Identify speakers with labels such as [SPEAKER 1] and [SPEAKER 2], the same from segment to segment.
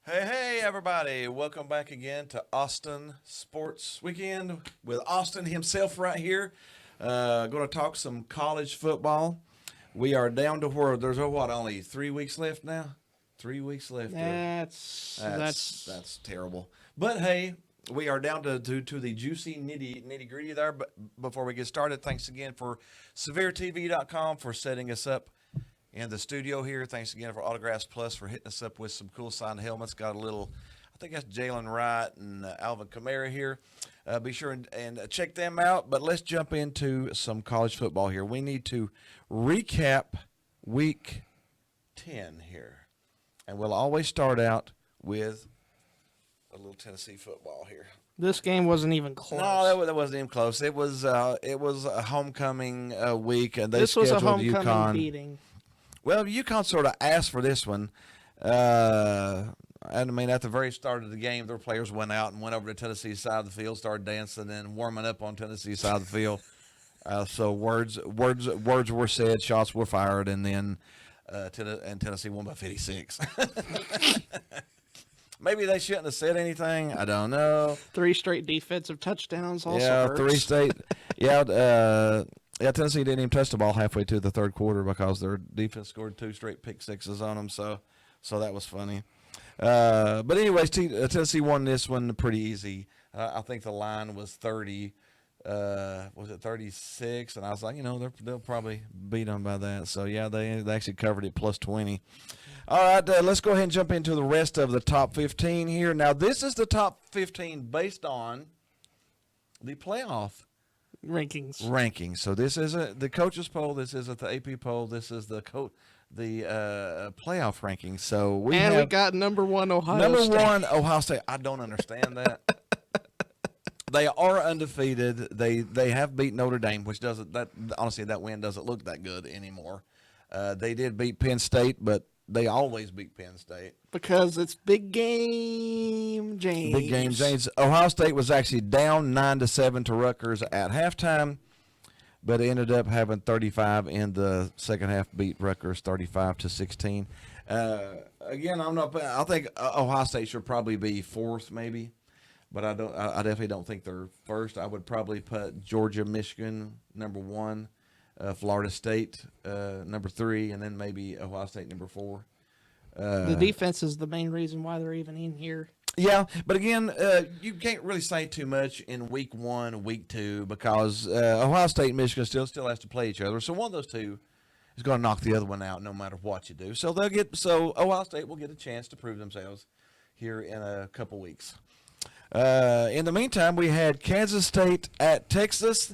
[SPEAKER 1] Hey, everybody. Welcome back again to Austin Sports Weekend with Austin himself right here. Going to talk some college football. We are down to where there's, only 3 weeks left now? 3 weeks left. That's terrible. But hey, we are down to the juicy nitty gritty there. But before we get started, thanks again for SevereTV.com for setting us up in the studio here. Thanks again for Autographs Plus for hitting us up with some cool signed helmets. Got a little, I think that's Jalen Wright and Alvin Kamara here. Be sure and check them out. But let's jump into some college football here. We need to recap week 10 here. And we'll always start out with a little Tennessee football here.
[SPEAKER 2] This game wasn't even close.
[SPEAKER 1] No, that wasn't even close. It was a homecoming week, and
[SPEAKER 2] this was a homecoming
[SPEAKER 1] UConn.
[SPEAKER 2] beating.
[SPEAKER 1] Well, UConn sort of asked for this one. And I mean, at the very start of the game, their players went out and went over to Tennessee's side of the field, started dancing and warming up on Tennessee's side of the field. So words were said, shots were fired, and then Tennessee won by 56. Maybe they shouldn't have said anything. I don't know.
[SPEAKER 2] 3 straight defensive touchdowns also hurts.
[SPEAKER 1] 3 straight. Tennessee didn't even touch the ball halfway to the third quarter because their defense scored 2 straight pick sixes on them. So that was funny. But anyways, Tennessee won this one pretty easy. I think the line was 30. Was it 36? And I was like, they'll probably beat them by that. So yeah, they actually covered it plus 20. All right, let's go ahead and jump into the rest of the top 15 here. Now, this is the top 15 based on the playoff
[SPEAKER 2] rankings.
[SPEAKER 1] So this isn't the coaches poll. This isn't the AP poll. This is the playoff rankings. So we
[SPEAKER 2] got number 1 Ohio State.
[SPEAKER 1] Number 1 Ohio State. I don't understand that. They are undefeated. They have beat Notre Dame, which honestly that win doesn't look that good anymore. They did beat Penn State, but they always beat Penn State.
[SPEAKER 2] Because it's big game James.
[SPEAKER 1] Big game James. Ohio State was actually down 9-7 to Rutgers at halftime, but it ended up having 35 in the second half, beat Rutgers 35-16. Again, I think Ohio State should probably be 4th maybe, but I definitely don't think they're 1st. I would probably put Georgia, Michigan number 1. Florida State, number 3, and then maybe Ohio State, number 4.
[SPEAKER 2] The defense is the main reason why they're even in here.
[SPEAKER 1] Yeah, but again, you can't really say too much in week 1, week 2, because Ohio State and Michigan still has to play each other. So one of those two is going to knock the other one out no matter what you do. So Ohio State will get a chance to prove themselves here in a couple weeks. In the meantime, we had Kansas State at Texas.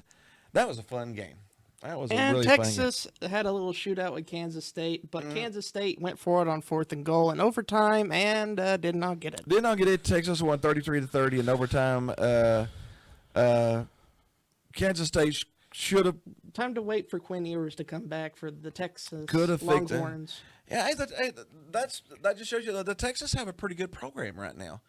[SPEAKER 1] That was a fun game. That was a really
[SPEAKER 2] Texas had a little shootout with Kansas State, but Kansas State went for it on 4th and goal in overtime and did not get it.
[SPEAKER 1] Did not get it. Texas won 33-30 in overtime. Kansas State should have.
[SPEAKER 2] Time to wait for Quinn Ewers to come back for the Texas
[SPEAKER 1] Longhorns. Yeah, that just shows you that the Texas have a pretty good program right now.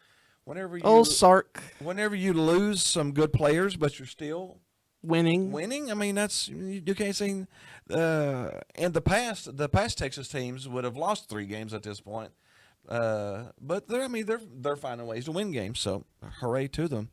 [SPEAKER 2] Sark.
[SPEAKER 1] Whenever you lose some good players, but you're still
[SPEAKER 2] winning.
[SPEAKER 1] I mean, you can't say. In the past Texas teams would have lost 3 games at this point, but they're finding ways to win games. So hooray to them.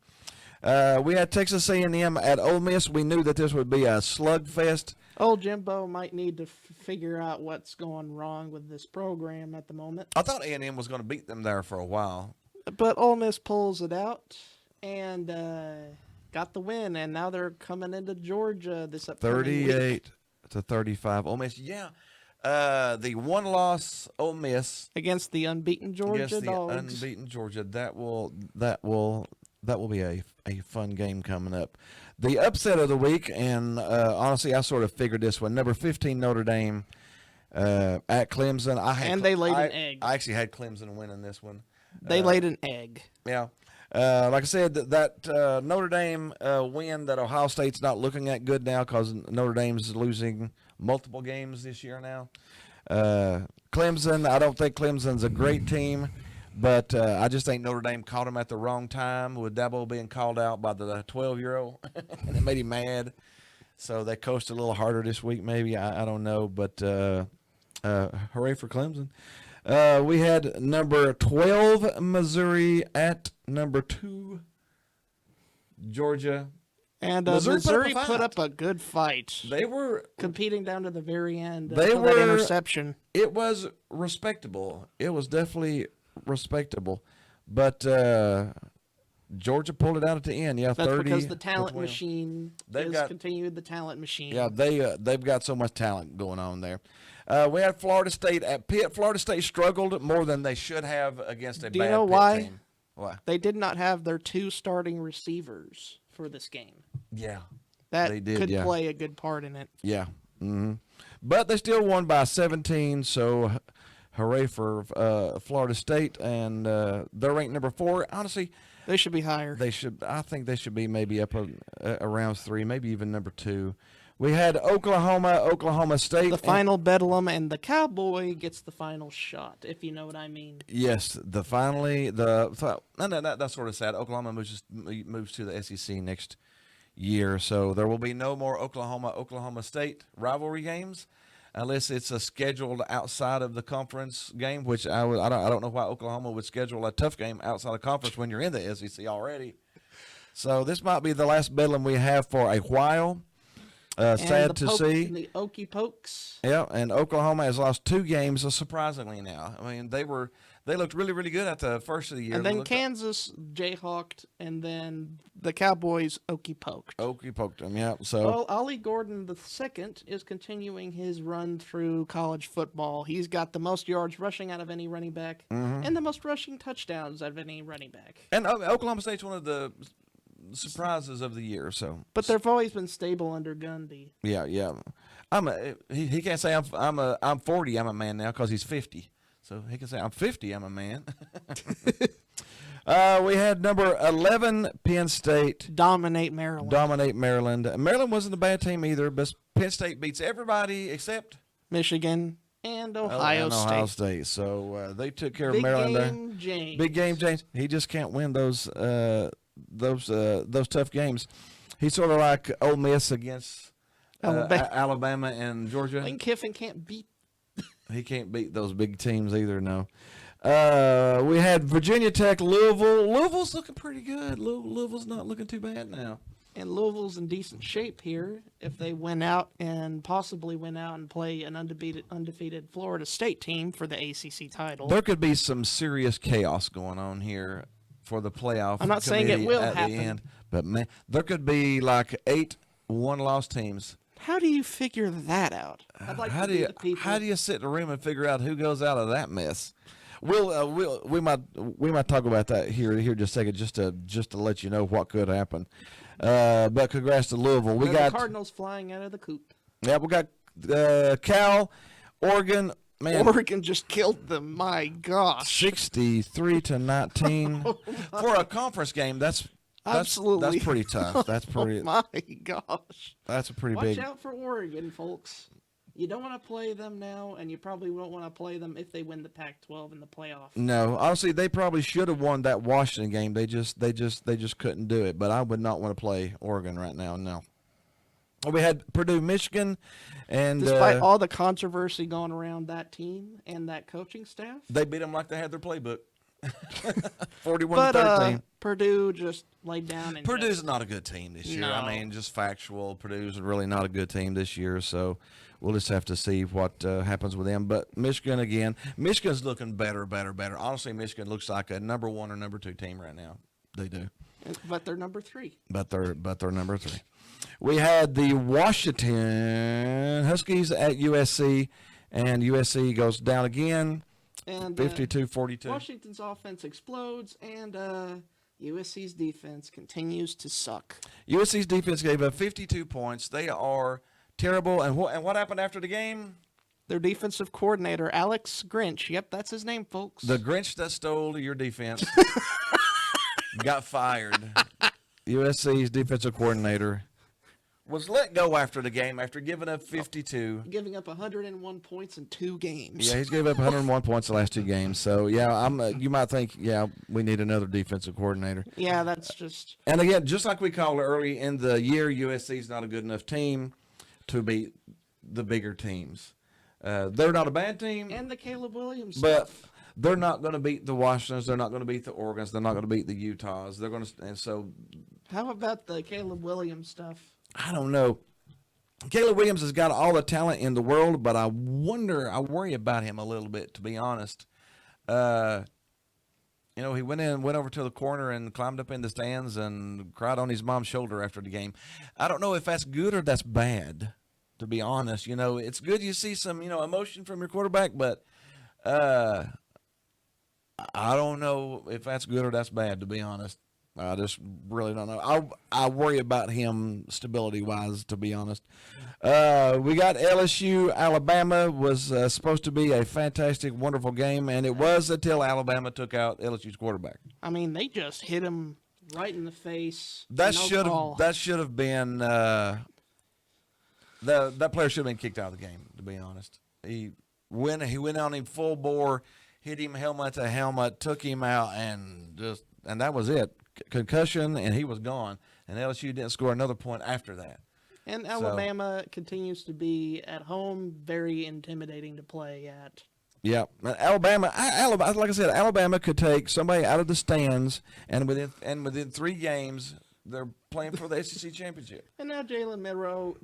[SPEAKER 1] We had Texas A&M at Ole Miss. We knew that this would be a slugfest.
[SPEAKER 2] Old Jimbo might need to figure out what's going wrong with this program at the moment.
[SPEAKER 1] I thought A&M was going to beat them there for a while,
[SPEAKER 2] but Ole Miss pulls it out and got the win, and now they're coming into Georgia this upcoming
[SPEAKER 1] 38-35. Ole Miss, yeah. The 1-loss Ole Miss
[SPEAKER 2] against the unbeaten Georgia Dogs.
[SPEAKER 1] Unbeaten Georgia. That will be a fun game coming up. The upset of the week, and honestly, I sort of figured this one. Number 15 Notre Dame at Clemson.
[SPEAKER 2] They laid an egg.
[SPEAKER 1] I actually had Clemson winning this one.
[SPEAKER 2] They laid an egg.
[SPEAKER 1] Yeah. Like I said, that Notre Dame win that Ohio State's not looking at good now because Notre Dame's losing multiple games this year now. Clemson, I don't think Clemson's a great team, but I just think Notre Dame caught him at the wrong time with Dabo being called out by the 12-year-old, and it made him mad. So they coached a little harder this week maybe. I don't know, but hooray for Clemson. We had number 12 Missouri at number 2 Georgia.
[SPEAKER 2] And
[SPEAKER 1] Missouri
[SPEAKER 2] Missouri
[SPEAKER 1] put up a
[SPEAKER 2] put
[SPEAKER 1] fight.
[SPEAKER 2] up a good fight,
[SPEAKER 1] They were.
[SPEAKER 2] competing down to the very end.
[SPEAKER 1] They
[SPEAKER 2] until that
[SPEAKER 1] were-
[SPEAKER 2] interception.
[SPEAKER 1] It was respectable. It was definitely respectable, but Georgia pulled it out at the end. Yeah,
[SPEAKER 2] That's
[SPEAKER 1] 30.
[SPEAKER 2] because the
[SPEAKER 1] to
[SPEAKER 2] talent
[SPEAKER 1] 20.
[SPEAKER 2] machine
[SPEAKER 1] They've
[SPEAKER 2] has
[SPEAKER 1] got-
[SPEAKER 2] continued the talent machine.
[SPEAKER 1] Yeah, they've got so much talent going on there. We had Florida State at Pitt. Florida State struggled more than they should have against a
[SPEAKER 2] Do you
[SPEAKER 1] bad
[SPEAKER 2] know
[SPEAKER 1] Pitt
[SPEAKER 2] why?
[SPEAKER 1] team. Why?
[SPEAKER 2] They did not have their 2 starting receivers for this game.
[SPEAKER 1] Yeah,
[SPEAKER 2] That
[SPEAKER 1] They did,
[SPEAKER 2] could
[SPEAKER 1] yeah.
[SPEAKER 2] play a good part in it.
[SPEAKER 1] yeah. But they still won by 17. So, hooray for Florida State, and they're ranked number 4. Honestly,
[SPEAKER 2] They should be higher.
[SPEAKER 1] they should. I think they should be maybe up around 3, maybe even number 2. We had Oklahoma State.
[SPEAKER 2] The final bedlam, and the cowboy gets the final shot, if you know what I mean.
[SPEAKER 1] Yes, that that's sort of sad. Oklahoma moves to the SEC next year, so there will be no more Oklahoma State rivalry games, unless it's a scheduled outside of the conference game. Which I don't know why Oklahoma would schedule a tough game outside of conference when you're in the SEC already. So this might be the last bedlam we have for a while.
[SPEAKER 2] And
[SPEAKER 1] Sad
[SPEAKER 2] the
[SPEAKER 1] to
[SPEAKER 2] Pokes
[SPEAKER 1] see.
[SPEAKER 2] and the Okie Pokes.
[SPEAKER 1] Yeah, and Oklahoma has lost 2 games, surprisingly now. I mean, they looked really, really good at the first of the year.
[SPEAKER 2] And
[SPEAKER 1] They
[SPEAKER 2] then
[SPEAKER 1] looked-
[SPEAKER 2] Kansas Jayhawked, and then the Cowboys Okie Poked.
[SPEAKER 1] Okie poked them, yeah. So
[SPEAKER 2] Well, Ollie Gordon II is continuing his run through college football. He's got the most yards rushing out of any running back, and the most rushing touchdowns out of any running back.
[SPEAKER 1] and Oklahoma State's one of the surprises of the year. So
[SPEAKER 2] But they've always been stable under Gundy.
[SPEAKER 1] yeah. He can't say I'm 40. I'm a man now because he's 50. So he can say I'm 50. I'm a man. We had number 11 Penn State
[SPEAKER 2] Dominate Maryland.
[SPEAKER 1] dominate Maryland. Maryland wasn't a bad team either, but Penn State beats everybody except
[SPEAKER 2] Michigan and Ohio
[SPEAKER 1] and
[SPEAKER 2] State.
[SPEAKER 1] Ohio State. So they took care of
[SPEAKER 2] Big
[SPEAKER 1] Maryland there.
[SPEAKER 2] game, James.
[SPEAKER 1] Big game, James. He just can't win those tough games. He's sort of like Ole Miss against Alabama and Georgia.
[SPEAKER 2] Lane Kiffin can't beat.
[SPEAKER 1] He can't beat those big teams either. No. We had Virginia Tech, Louisville. Louisville's looking pretty good. Louisville's not looking too bad now.
[SPEAKER 2] And Louisville's in decent shape here if they win out and possibly win out and play an undefeated Florida State team for the ACC title.
[SPEAKER 1] There could be some serious chaos going on here for the playoff.
[SPEAKER 2] I'm not saying it
[SPEAKER 1] committee
[SPEAKER 2] will
[SPEAKER 1] at
[SPEAKER 2] happen.
[SPEAKER 1] the end, but man, there could be like 8 one-loss teams.
[SPEAKER 2] How do you figure that out? I'd like
[SPEAKER 1] How
[SPEAKER 2] to
[SPEAKER 1] do
[SPEAKER 2] be
[SPEAKER 1] you
[SPEAKER 2] the people.
[SPEAKER 1] how do you sit in a room and figure out who goes out of that mess? We might talk about that here just a second, just to let you know what could happen. But congrats to Louisville. We
[SPEAKER 2] the
[SPEAKER 1] got
[SPEAKER 2] Cardinals flying out of the coop.
[SPEAKER 1] we got Cal, Oregon. Man,
[SPEAKER 2] Oregon just killed them. My gosh.
[SPEAKER 1] 63-19 for a conference game. That's
[SPEAKER 2] Absolutely.
[SPEAKER 1] That's pretty tough. That's pretty.
[SPEAKER 2] My gosh.
[SPEAKER 1] That's a pretty
[SPEAKER 2] Watch
[SPEAKER 1] big.
[SPEAKER 2] out for Oregon, folks. You don't want to play them now, and you probably won't want to play them if they win the Pac-12 in the playoff.
[SPEAKER 1] No, honestly, they probably should have won that Washington game. They just couldn't do it. But I would not want to play Oregon right now. No. We had Purdue, Michigan, and
[SPEAKER 2] Despite all the controversy going around that team and that coaching staff.
[SPEAKER 1] they beat them like they had their playbook. 41-13.
[SPEAKER 2] But Purdue just laid down and
[SPEAKER 1] Purdue's
[SPEAKER 2] just,
[SPEAKER 1] not a good team this year.
[SPEAKER 2] No.
[SPEAKER 1] I mean, just factual. Purdue's really not a good team this year, so we'll just have to see what happens with them. But Michigan, again, Michigan's looking better. Honestly, Michigan looks like a number 1 or number 2 team right now. They do.
[SPEAKER 2] but they're number 3.
[SPEAKER 1] But they're number 3. We had the Washington Huskies at USC, and USC goes down again,
[SPEAKER 2] And
[SPEAKER 1] 52-42.
[SPEAKER 2] Washington's offense explodes, and USC's defense continues to suck.
[SPEAKER 1] USC's defense gave up 52 points. They are terrible. And what happened after the game?
[SPEAKER 2] Their defensive coordinator, Alex Grinch. Yep, that's his name, folks.
[SPEAKER 1] The Grinch that stole your defense got fired. USC's defensive coordinator was let go after the game after giving up 52.
[SPEAKER 2] Giving up 101 points in 2 games.
[SPEAKER 1] Yeah, he's gave up 101 points the last 2 games. So, yeah, you might think, yeah, we need another defensive coordinator.
[SPEAKER 2] Yeah, that's just.
[SPEAKER 1] And, again, just like we called early in the year, USC's not a good enough team to beat the bigger teams. They're not a bad team,
[SPEAKER 2] And the Caleb Williams
[SPEAKER 1] but
[SPEAKER 2] stuff.
[SPEAKER 1] they're not going to beat the Washingtons. They're not going to beat the Oregons. They're not going to beat the Utahs. They're going to, and so
[SPEAKER 2] How about the Caleb Williams stuff?
[SPEAKER 1] I don't know. Caleb Williams has got all the talent in the world, but I worry about him a little bit, to be honest. He went over to the corner and climbed up in the stands and cried on his mom's shoulder after the game. I don't know if that's good or that's bad, to be honest. It's good you see some, emotion from your quarterback, but I don't know if that's good or that's bad, to be honest. I just really don't know. I worry about him stability-wise, to be honest. We got LSU. Alabama was supposed to be a fantastic, wonderful game, and it was until Alabama took out LSU's quarterback.
[SPEAKER 2] I mean, they just hit him right in the face.
[SPEAKER 1] That
[SPEAKER 2] no call.
[SPEAKER 1] should have been that player should have been kicked out of the game, to be honest. He went on him full bore, hit him helmet to helmet, took him out, and that was it. Concussion, and he was gone. And LSU didn't score another point after that.
[SPEAKER 2] And Alabama continues to be at home very intimidating to play at.
[SPEAKER 1] Yeah, Alabama. Like I said, Alabama could take somebody out of the stands, and within 3 games, they're playing for the SEC championship.
[SPEAKER 2] And now Jalen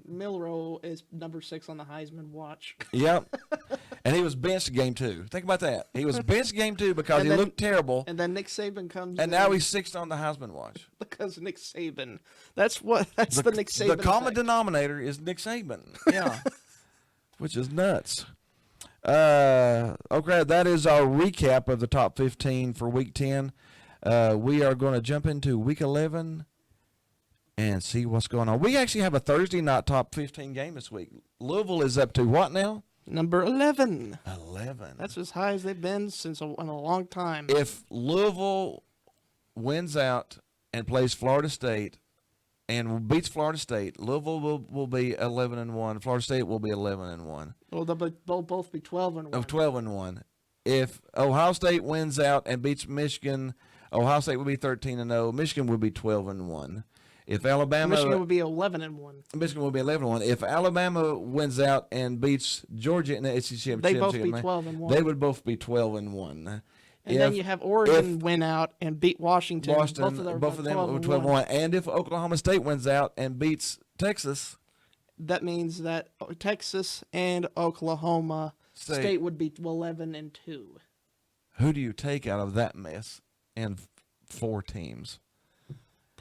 [SPEAKER 2] Milroe is number 6 on the Heisman watch.
[SPEAKER 1] Yep. And he was benched game 2. Think about that. He was benched game 2 because he looked terrible.
[SPEAKER 2] And then Nick Saban comes
[SPEAKER 1] and now he's 6th on the Heisman watch.
[SPEAKER 2] Because Nick Saban. That's the Nick Saban
[SPEAKER 1] The common
[SPEAKER 2] effect.
[SPEAKER 1] denominator is Nick Saban. Yeah. Which is nuts. Okay, that is our recap of the top 15 for week 10. We are going to jump into week 11 and see what's going on. We actually have a Thursday night top 15 game this week. Louisville is up to what now?
[SPEAKER 2] Number 11.
[SPEAKER 1] 11.
[SPEAKER 2] That's as high as they've been in a long time.
[SPEAKER 1] If Louisville wins out and plays Florida State and beats Florida State, Louisville will be 11-1. Florida State will be 11-1.
[SPEAKER 2] Well, they'll both be 12-1.
[SPEAKER 1] Of 12-1. If Ohio State wins out and beats Michigan, Ohio State will be 13-0. Michigan will be 12-1. If Alabama,
[SPEAKER 2] Michigan would be 11-1.
[SPEAKER 1] Michigan will be 11-1. If Alabama wins out and beats Georgia in the SEC championship,
[SPEAKER 2] They both be 12-1.
[SPEAKER 1] They would both be 12-1.
[SPEAKER 2] And then you have Oregon win out and beat Washington. Both of them
[SPEAKER 1] will be 12-1. And if Oklahoma State wins out and beats Texas,
[SPEAKER 2] that means that Texas and Oklahoma State would be 11-2.
[SPEAKER 1] Who do you take out of that mess and 4 teams?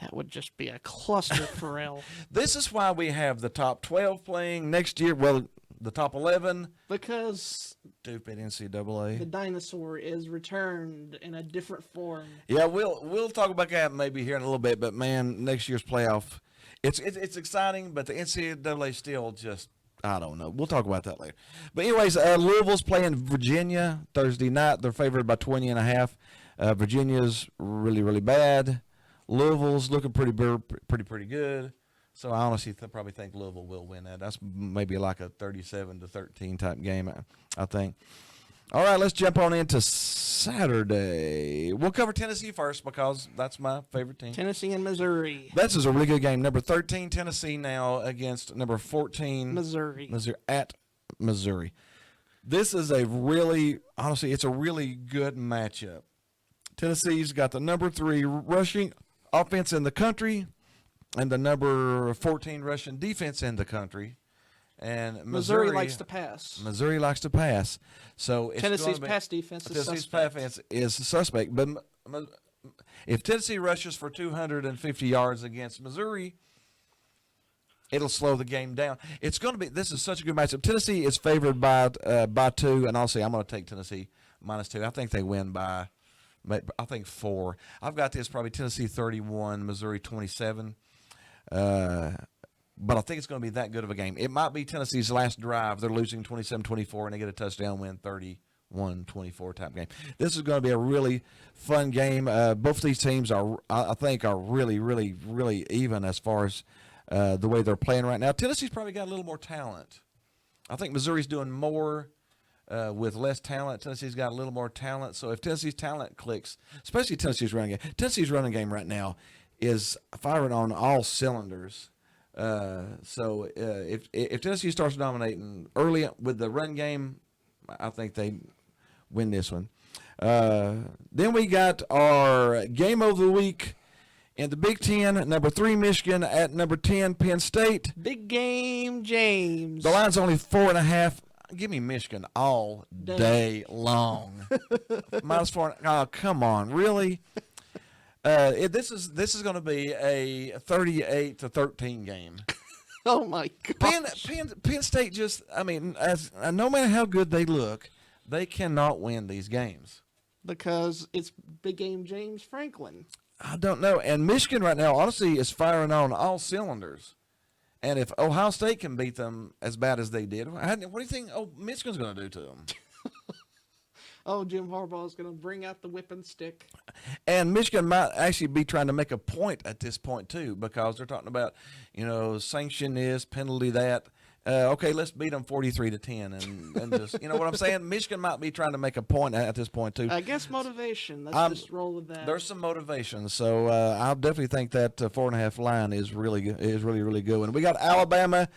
[SPEAKER 2] That would just be a cluster for L.
[SPEAKER 1] This is why we have the top 12 playing next year. Well, the top 11.
[SPEAKER 2] Because
[SPEAKER 1] stupid NCAA.
[SPEAKER 2] The dinosaur is returned in a different form.
[SPEAKER 1] Yeah, we'll talk about that maybe here in a little bit. But man, next year's playoff, it's exciting. But the NCAA still just, I don't know. We'll talk about that later. But anyways, Louisville's playing Virginia Thursday night. They're favored by 20.5. Virginia's really, really bad. Louisville's looking pretty good. So I honestly probably think Louisville will win that. That's maybe like a 37-13 type game, I think. All right, let's jump on into Saturday. We'll cover Tennessee first because that's my favorite team.
[SPEAKER 2] Tennessee and Missouri.
[SPEAKER 1] This is a really good game. Number 13 Tennessee now against number 14
[SPEAKER 2] Missouri
[SPEAKER 1] at Missouri. This is honestly, it's a really good matchup. Tennessee's got the number 3 rushing offense in the country and the number 14 rushing defense in the country. And
[SPEAKER 2] Missouri likes to pass.
[SPEAKER 1] Missouri likes to pass. So it's
[SPEAKER 2] Tennessee's pass defense is
[SPEAKER 1] Tennessee's
[SPEAKER 2] suspect.
[SPEAKER 1] pass defense is suspect. But if Tennessee rushes for 250 yards against Missouri, it'll slow the game down. It's going to be. This is such a good matchup. Tennessee is favored by 2, and honestly, I'm going to take Tennessee -2. I think they win by, I think 4. I've got this probably Tennessee 31, Missouri 27. But I think it's going to be that good of a game. It might be Tennessee's last drive. They're losing 27-24, and they get a touchdown win 31-24 type game. This is going to be a really fun game. Both these teams I think, are really, really, really even as far as the way they're playing right now. Tennessee's probably got a little more talent. I think Missouri's doing more with less talent. Tennessee's got a little more talent. So if Tennessee's talent clicks, especially Tennessee's running game right now is firing on all cylinders. If Tennessee starts dominating early with the run game, I think they win this one. Then we got our game of the week in the Big Ten. Number 3 Michigan at number 10 Penn State.
[SPEAKER 2] Big game, James.
[SPEAKER 1] The line's only 4.5. Give me Michigan all day long. -4. Oh, come on, really? This is going to be a 38-13 game.
[SPEAKER 2] Oh my God.
[SPEAKER 1] Penn State just, I mean, no matter how good they look, they cannot win these games.
[SPEAKER 2] Because it's big game James Franklin.
[SPEAKER 1] I don't know. And Michigan right now, honestly, is firing on all cylinders. And if Ohio State can beat them as bad as they did, what do you think Michigan's going to do to them?
[SPEAKER 2] Oh, Jim Harbaugh is going to bring out the whipping stick.
[SPEAKER 1] And Michigan might actually be trying to make a point at this point, too, because they're talking about, sanction this, penalty that. Okay, let's beat them 43-10 and just, you know what I'm saying? Michigan might be trying to make a point at this point, too.
[SPEAKER 2] I guess motivation. Let's just roll with that.
[SPEAKER 1] There's some motivation. So I definitely think that 4.5 line is really good, really good. And we got Alabama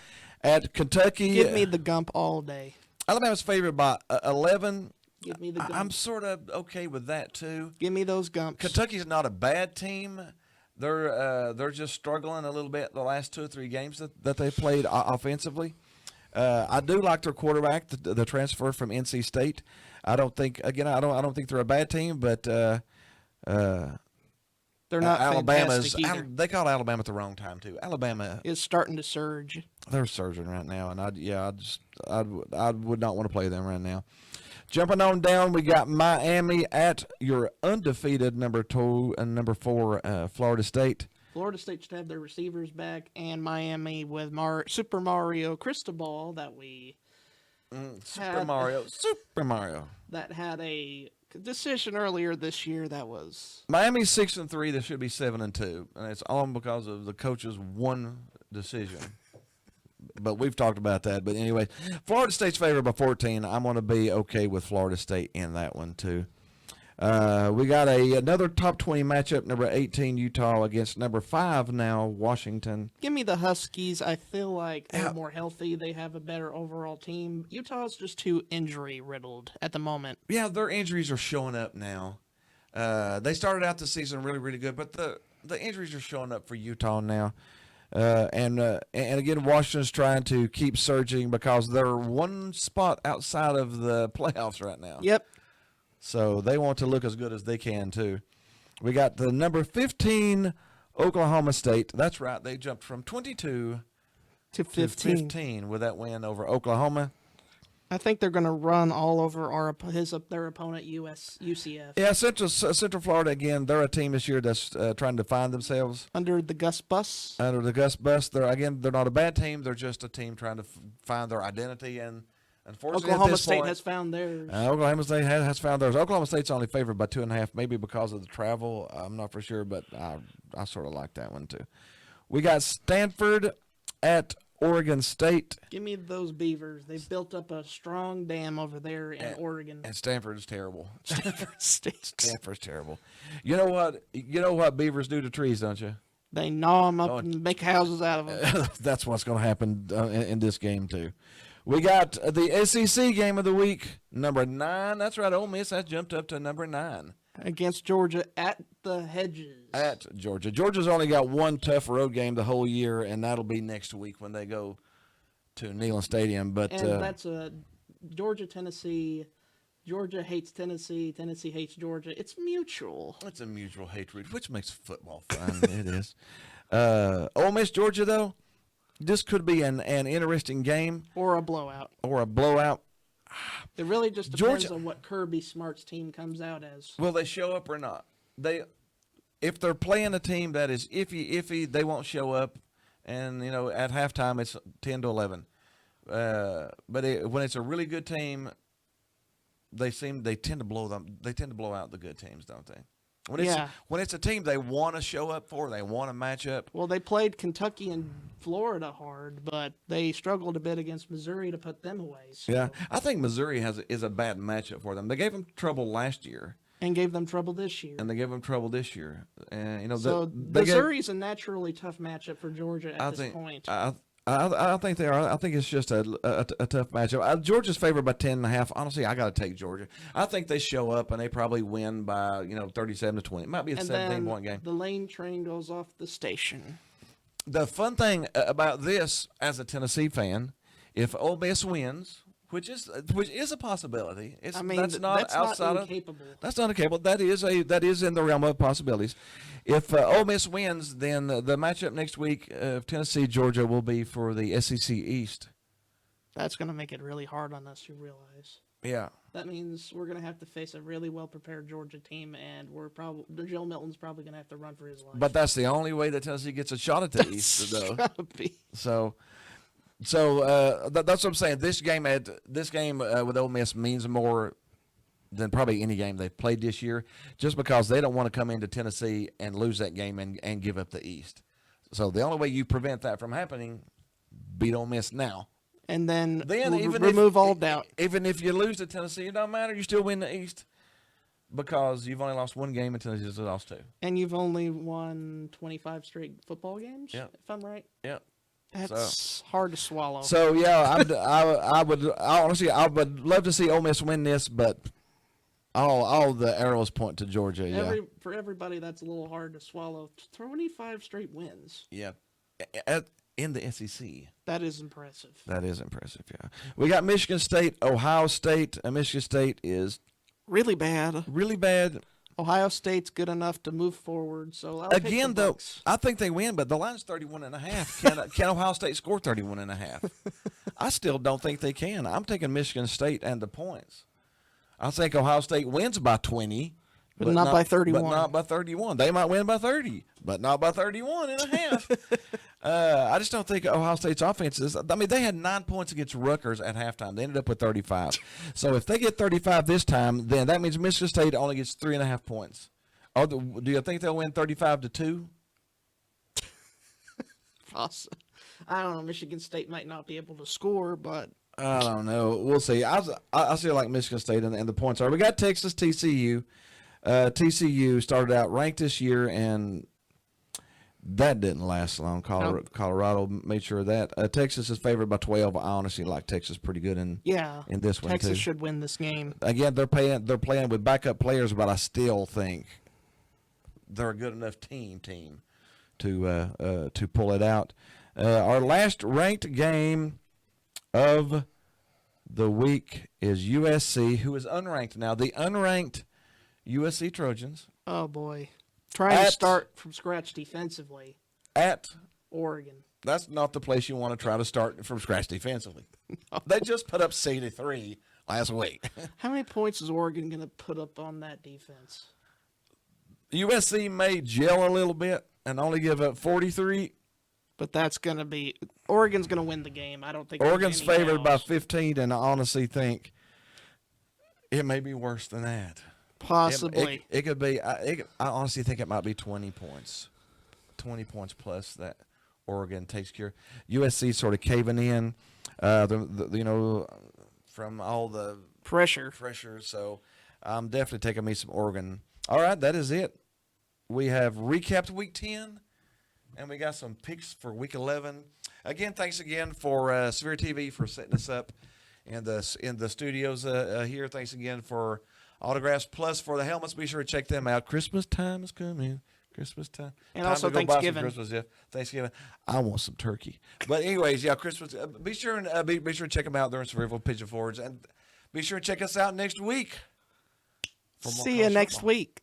[SPEAKER 1] at Kentucky.
[SPEAKER 2] Give me the Gump all day.
[SPEAKER 1] Alabama's favored by 11.
[SPEAKER 2] Give me the Gump.
[SPEAKER 1] I'm sort of okay with that, too.
[SPEAKER 2] Give me those Gumps.
[SPEAKER 1] Kentucky's not a bad team. They're just struggling a little bit the last 2 or 3 games that they played offensively. I do like their quarterback, the transfer from NC State. I don't think they're a bad team, but
[SPEAKER 2] They're not
[SPEAKER 1] Alabama's.
[SPEAKER 2] fantastic either.
[SPEAKER 1] They called Alabama at the wrong time too. Alabama
[SPEAKER 2] is starting to surge.
[SPEAKER 1] They're surging right now, and I would not want to play them right now. Jumping on down, we got Miami at your undefeated number 2 and number 4 Florida State.
[SPEAKER 2] Florida State should have their receivers back, and Miami with Super Mario Cristobal that we
[SPEAKER 1] Super Mario
[SPEAKER 2] that had a decision earlier this year that was
[SPEAKER 1] Miami's 6-3. They should be 7-2, and it's all because of the coach's one decision. But we've talked about that. But anyway, Florida State's favored by 14. I'm going to be okay with Florida State in that one too. We got another top 20 matchup, number 18 Utah against number 5 now Washington.
[SPEAKER 2] Give me the Huskies. I feel like they're more healthy. They have a better overall team. Utah's just too injury riddled at the moment.
[SPEAKER 1] Yeah, their injuries are showing up now. They started out the season really, really good, but the injuries are showing up for Utah now. And again, Washington's trying to keep surging because they're one spot outside of the playoffs right now.
[SPEAKER 2] Yep.
[SPEAKER 1] So they want to look as good as they can, too. We got the number 15 Oklahoma State. That's right. They jumped from 22
[SPEAKER 2] to 15
[SPEAKER 1] with that win over Oklahoma.
[SPEAKER 2] I think they're going to run all over their opponent, UCF.
[SPEAKER 1] Yeah, Central Florida, again, they're a team this year that's trying to find themselves.
[SPEAKER 2] Under the Gus Bus.
[SPEAKER 1] Under the Gus Bus. They're not a bad team. They're just a team trying to find their identity. And unfortunately,
[SPEAKER 2] Oklahoma State has found theirs.
[SPEAKER 1] Oklahoma State has found theirs. Oklahoma State's only favored by 2.5, maybe because of the travel. I'm not for sure, but I sort of like that one, too. We got Stanford at Oregon State.
[SPEAKER 2] Give me those Beavers. They've built up a strong dam over there in Oregon.
[SPEAKER 1] And Stanford is terrible.
[SPEAKER 2] Stanford's
[SPEAKER 1] terrible. You know what beavers do to trees, don't you?
[SPEAKER 2] They gnaw them up and make houses out of them.
[SPEAKER 1] That's what's going to happen in this game, too. We got the SEC game of the week, number 9. That's right, Ole Miss has jumped up to number 9.
[SPEAKER 2] Against Georgia at the Hedges.
[SPEAKER 1] At Georgia. Georgia's only got one tough road game the whole year, and that'll be next week when they go to Neyland Stadium. But
[SPEAKER 2] that's a Georgia-Tennessee. Georgia hates Tennessee. Tennessee hates Georgia. It's mutual.
[SPEAKER 1] It's a mutual hatred, which makes football fun. It is. Ole Miss, Georgia, though, this could be an interesting game.
[SPEAKER 2] Or a blowout.
[SPEAKER 1] It
[SPEAKER 2] really just depends on what Kirby Smart's team comes out as.
[SPEAKER 1] Will they show up or not? If they're playing a team that is iffy, they won't show up. And at halftime it's 10-11. But when it's a really good team, they tend to blow out the good teams, don't they? When it's a team they want to show up for, they want to match up.
[SPEAKER 2] Well, they played Kentucky and Florida hard, but they struggled a bit against Missouri to put them away. So.
[SPEAKER 1] Yeah, I think Missouri is a bad matchup for them. They gave them trouble last year,
[SPEAKER 2] And gave them trouble this year.
[SPEAKER 1] and they gave them trouble this year. And
[SPEAKER 2] So
[SPEAKER 1] they
[SPEAKER 2] Missouri's a naturally tough matchup for Georgia at this point.
[SPEAKER 1] I think they are. I think it's just a tough matchup. Georgia's favored by 10.5. Honestly, I got to take Georgia. I think they show up and they probably win by 37-20. It might be a
[SPEAKER 2] and
[SPEAKER 1] 17-point
[SPEAKER 2] then
[SPEAKER 1] game.
[SPEAKER 2] the lane train goes off the station.
[SPEAKER 1] The fun thing about this, as a Tennessee fan, if Ole Miss wins, which is a possibility, that's not outside of
[SPEAKER 2] incapable.
[SPEAKER 1] that's not incapable. That is in the realm of possibilities. If Ole Miss wins, then the matchup next week of Tennessee Georgia will be for the SEC East.
[SPEAKER 2] That's going to make it really hard on us, you realize.
[SPEAKER 1] Yeah.
[SPEAKER 2] That means we're going to have to face a really well-prepared Georgia team, and Joe Milton's probably going to have to run for his life.
[SPEAKER 1] But that's the only way that Tennessee gets a shot at the East, though.
[SPEAKER 2] Gotta be.
[SPEAKER 1] So that's what I'm saying. This game with Ole Miss means more than probably any game they've played this year, just because they don't want to come into Tennessee and lose that game and give up the East. So the only way you prevent that from happening, beat Ole Miss now.
[SPEAKER 2] And then
[SPEAKER 1] even
[SPEAKER 2] remove all doubt.
[SPEAKER 1] Even if you lose to Tennessee, it don't matter. You still win the East because you've only lost one game and Tennessee's lost 2.
[SPEAKER 2] And you've only won 25 straight football games,
[SPEAKER 1] Yep.
[SPEAKER 2] if I'm right.
[SPEAKER 1] Yep.
[SPEAKER 2] That's hard to swallow.
[SPEAKER 1] So yeah, I would love to see Ole Miss win this, but all the arrows point to Georgia. Yeah.
[SPEAKER 2] For everybody, that's a little hard to swallow. 25 straight wins.
[SPEAKER 1] Yeah. In the SEC.
[SPEAKER 2] That is impressive.
[SPEAKER 1] That is impressive, yeah. We got Michigan State, Ohio State. Michigan State is
[SPEAKER 2] Really bad.
[SPEAKER 1] really bad.
[SPEAKER 2] Ohio State's good enough to move forward. So I'll take
[SPEAKER 1] Again,
[SPEAKER 2] the
[SPEAKER 1] though,
[SPEAKER 2] Bucks.
[SPEAKER 1] I think they win, but the line's 31.5. Can Ohio State score 31.5? I still don't think they can. I'm taking Michigan State and the points. I think Ohio State wins by 20.
[SPEAKER 2] But not by 31.
[SPEAKER 1] But not by 31. They might win by 30, but not by 31.5. I just don't think Ohio State's offense is. I mean, they had 9 points against Rutgers at halftime. They ended up with 35. So if they get 35 this time, then that means Michigan State only gets 3.5 points. Or do you think they'll win 35-2?
[SPEAKER 2] I don't know. Michigan State might not be able to score, but
[SPEAKER 1] I don't know. We'll see. I feel like Michigan State and the points are. We got Texas, TCU. TCU started out ranked this year, and that didn't last long. Colorado made sure of that. Texas is favored by 12. I honestly like Texas pretty good in this one
[SPEAKER 2] Texas
[SPEAKER 1] too.
[SPEAKER 2] should win this game.
[SPEAKER 1] Again, they're playing with backup players, but I still think they're a good enough team to pull it out. Our last ranked game of the week is USC, who is unranked now. The unranked USC Trojans
[SPEAKER 2] Oh boy, trying to start from scratch defensively.
[SPEAKER 1] at
[SPEAKER 2] Oregon.
[SPEAKER 1] That's not the place you want to try to start from scratch defensively. They just put up 63 last week.
[SPEAKER 2] How many points is Oregon going to put up on that defense?
[SPEAKER 1] USC may gel a little bit and only give up 43.
[SPEAKER 2] But that's going to be Oregon's going to win the game. I don't think
[SPEAKER 1] Oregon's
[SPEAKER 2] there's any
[SPEAKER 1] favored by
[SPEAKER 2] doubts.
[SPEAKER 1] 15, and I honestly think it may be worse than that.
[SPEAKER 2] Possibly.
[SPEAKER 1] It could be. I honestly think it might be 20 points. 20 points plus that Oregon takes care. USC sort of caving in, from all the
[SPEAKER 2] Pressure.
[SPEAKER 1] So I'm definitely taking me some Oregon. All right, that is it. We have recapped Week 10, and we got some picks for Week 11. Again, thanks again for Severe TV for setting us up in the studios here. Thanks again for Autographs Plus for the helmets. Be sure to check them out. Christmas time is coming. Christmas time.
[SPEAKER 2] And
[SPEAKER 1] Time
[SPEAKER 2] also
[SPEAKER 1] to go buy some
[SPEAKER 2] Thanksgiving.
[SPEAKER 1] Christmas, yeah. Thanksgiving. I want some turkey. But anyways, yeah, Christmas. Be sure and be sure to check them out. They're in Sevierville, Pigeon Forge, and be sure to check us out next week. For more
[SPEAKER 2] See you
[SPEAKER 1] college
[SPEAKER 2] next
[SPEAKER 1] football.
[SPEAKER 2] week.